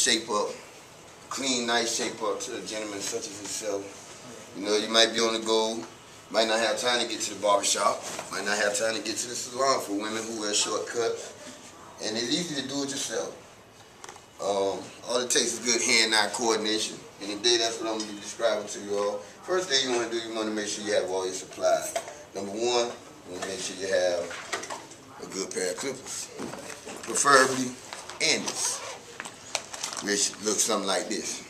shape up, clean, nice shape up to a gentleman such as yourself. You know, you might be on the go, might not have time to get to the barbershop, might not have time to get to the salon for women who wear shortcuts, and it's easy to do it yourself. All it takes is good hand-eye coordination, and today that's what I'm going to be describing to you all. First thing you want to do, you want to make sure you have all your supplies. Number one, you want to make sure you have a good pair of clippers, preferably endless, which looks something like this.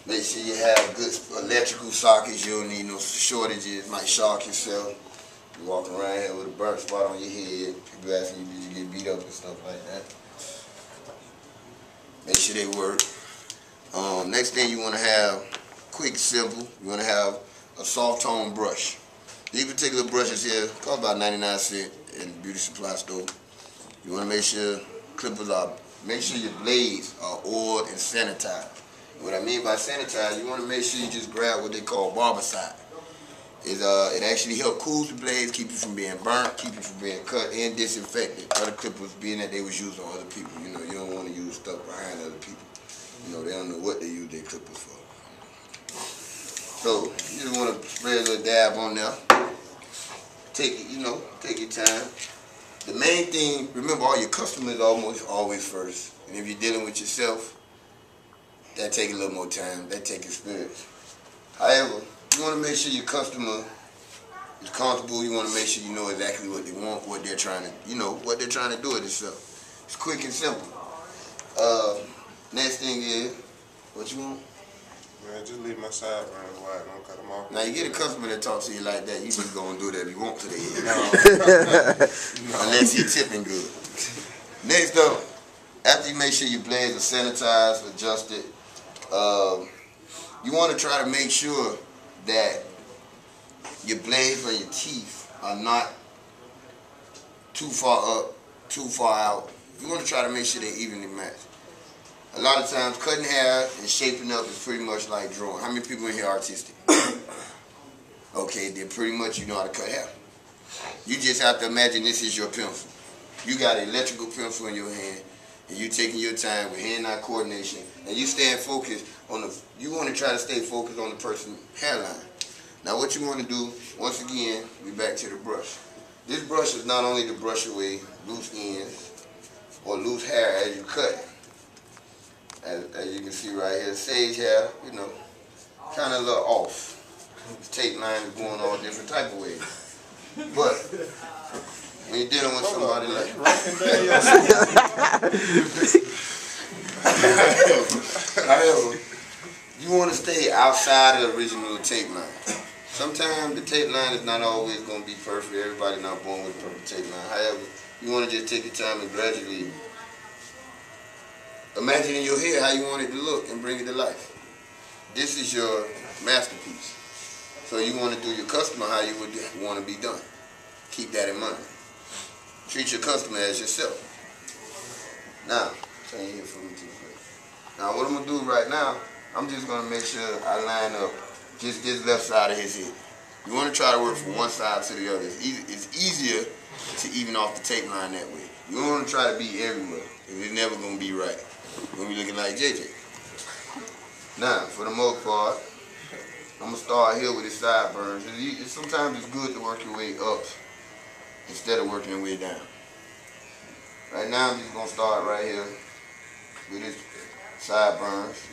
Make sure you have good electrical sockets. You don't need no shortages. Might shock yourself. You're walking around here with a burnt spot on your head. People asking you, did you get beat up and stuff like that. Make sure they work. Next thing you want to have, quick, simple, you want to have a soft tone brush. These particular brushes here cost about 99 cents in the beauty supply store. You want to make sure make sure your blades are oiled and sanitized. What I mean by sanitized, you want to make sure you just grab what they call barbicide. It actually helps cool the blades, keep you from being burnt, keep you from being cut, and disinfected. Other clippers being that they was used on other people. You know, you don't want to use stuff behind other people. You know, they don't know what they use their clippers for. So you just want to spray a little dab on there. Take your time. The main thing, remember, all your customers are almost always first. And if you're dealing with yourself, that take a little more time. That take experience. However, you want to make sure your customer is comfortable. You want to make sure you know exactly what they want, what they're trying to, what they're trying to do with itself. It's quick and simple. Next thing is, what you want? Man, just leave my sideburns wide. Don't cut them off. Now you get a customer that talks to you like that, you just gonna do that if you want to. Unless he's tipping good. Next up, after you make sure your blades are sanitized, adjusted, you want to try to make sure that your blades or your teeth are not too far up, too far out. You want to try to make sure they're evenly matched. A lot of times, cutting hair and shaping up is pretty much like drawing. How many people in here are artistic? Okay, then pretty much you know how to cut hair. You just have to imagine this is your pencil. You got an electrical pencil in your hand, and you taking your time with hand-eye coordination, and you staying focused on you want to try to stay focused on the person's hairline. Now what you want to do, once again, we back to the brush. This brush is not only to brush away loose ends or loose hair as you cut it. As you can see right here, sage hair, kind of a little off. This tape line is going all different type of ways. But when you're dealing with somebody like however, you want to stay outside of the original tape line. Sometimes the tape line is not always going to be perfect. Everybody's not born with a perfect tape line. However, you want to just take your time and gradually imagine in your head how you want it to look and bring it to life. This is your masterpiece. So you want to do your customer how you would want to be done. Keep that in mind. Treat your customer as yourself. Now, turn your head for me to the face. Now what I'm going to do right now, I'm just going to make sure I line up just this left side of his head. You want to try to work from one side to the other. It's easier to even off the tape line that way. You don't want to try to be everywhere. It's never going to be right. You're going to be looking like JJ. Now, for the most part, I'm going to start here with his sideburns. Sometimes it's good to work your way up instead of working your way down. Right now, I'm just going to start right here with his sideburns.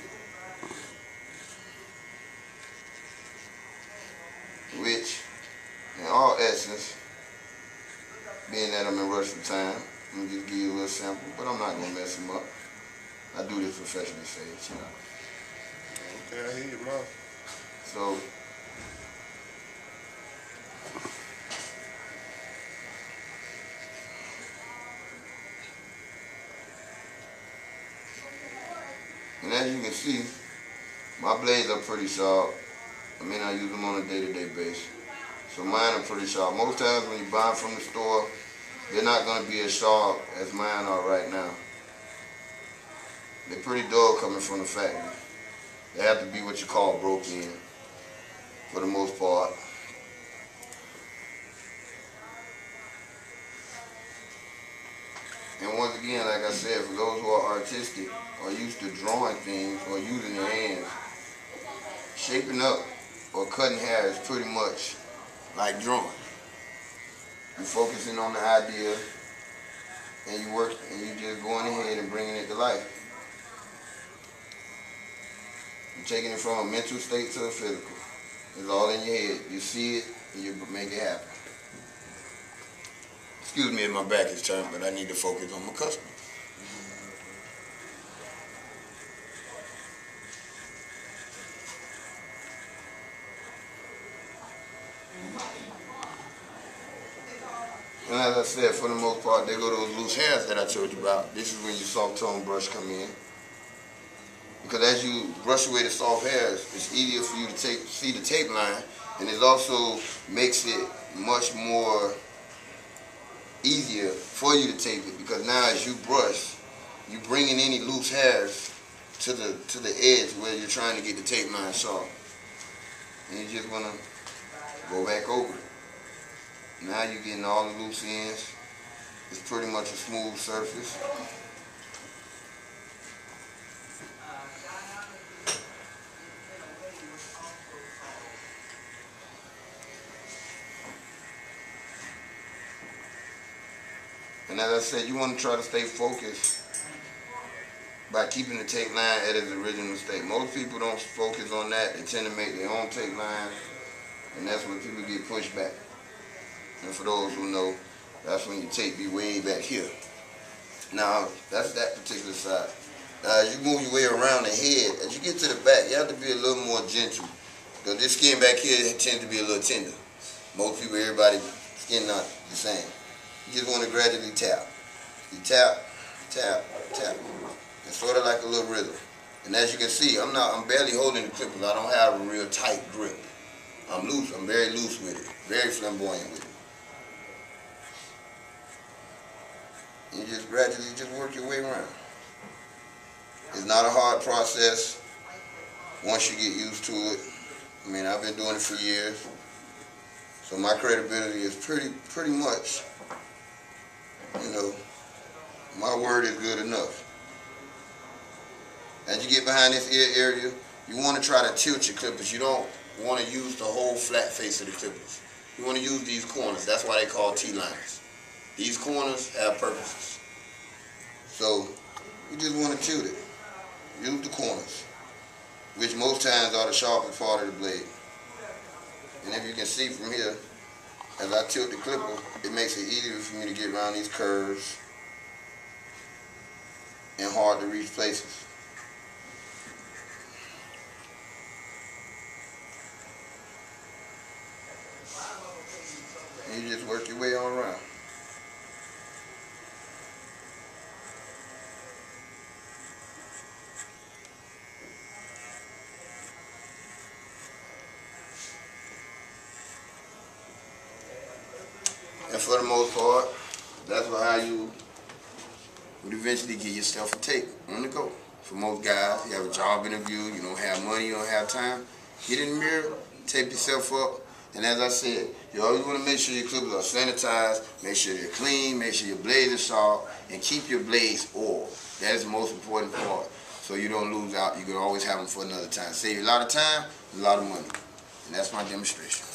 Which, in all essence, being that I'm in rush for time, I'm going to just give you a little sample, but I'm not going to mess him up. I do this professionally, Sage, Okay, I hear you, Mom. So, and as you can see, my blades are pretty sharp. I mean, I use them on a day-to-day basis. So mine are pretty sharp. Most times when you buy them from the store, they're not going to be as sharp as mine are right now. They're pretty dull coming from the factory. They have to be what you call broken in, for the most part. And once again, like I said, for those who are artistic or used to drawing things or using their hands, shaping up or cutting hair is pretty much like drawing. You're focusing on the idea and you work and you just going ahead and bringing it to life. You're taking it from a mental state to a physical. It's all in your head. You see it and you make it happen. Excuse me if my back is turned, but I need to focus on my customer. And as I said, for the most part, they go those loose hairs that I told you about. This is when your soft tone brush come in. Because as you brush away the soft hairs, it's easier for you to see the tape line, and it also makes it much more easier for you to tape it, because now as you brush, you bringing any loose hairs to the edge where you're trying to get the tape line sharp. And you just want to go back over it. Now you're getting all the loose ends. It's pretty much a smooth surface. And as I said, you want to try to stay focused by keeping the tape line at its original state. Most people don't focus on that. They tend to make their own tape lines, and that's when people get pushed back. And for those who know, that's when your tape be way back here. Now, that's that particular side. Now, as you move your way around the head, as you get to the back, you have to be a little more gentle, because this skin back here tends to be a little tender. Most people, everybody's skin not the same. You just want to gradually tap. You tap, tap, tap. It's sort of like a little rhythm. And as you can see, I'm barely holding the clippers. I don't have a real tight grip. I'm loose. I'm very loose with it. Very flamboyant with it. You just gradually just work your way around. It's not a hard process once you get used to it. I mean, I've been doing it for years. So my credibility is pretty much, you know, my word is good enough. As you get behind this ear area, you want to try to tilt your clippers. You don't want to use the whole flat face of the clippers. You want to use these corners. That's why they call T-lines. These corners have purposes. So you just want to tilt it. Use the corners, which most times are the sharpest part of the blade. And if you can see from here, as I tilt the clipper, it makes it easier for me to get around these curves and hard to reach places. And you just work your way on around. And for the most part, that's how you would eventually get yourself a tape on the go. For most guys, you have a job interview, you don't have money, you don't have time, get in the mirror, tape yourself up. And as I said, you always want to make sure your clippers are sanitized, make sure they're clean, make sure your blades are sharp, and keep your blades oiled. That is the most important part. So you don't lose out. You can always have them for another time. Save you a lot of time, a lot of money. And that's my demonstration.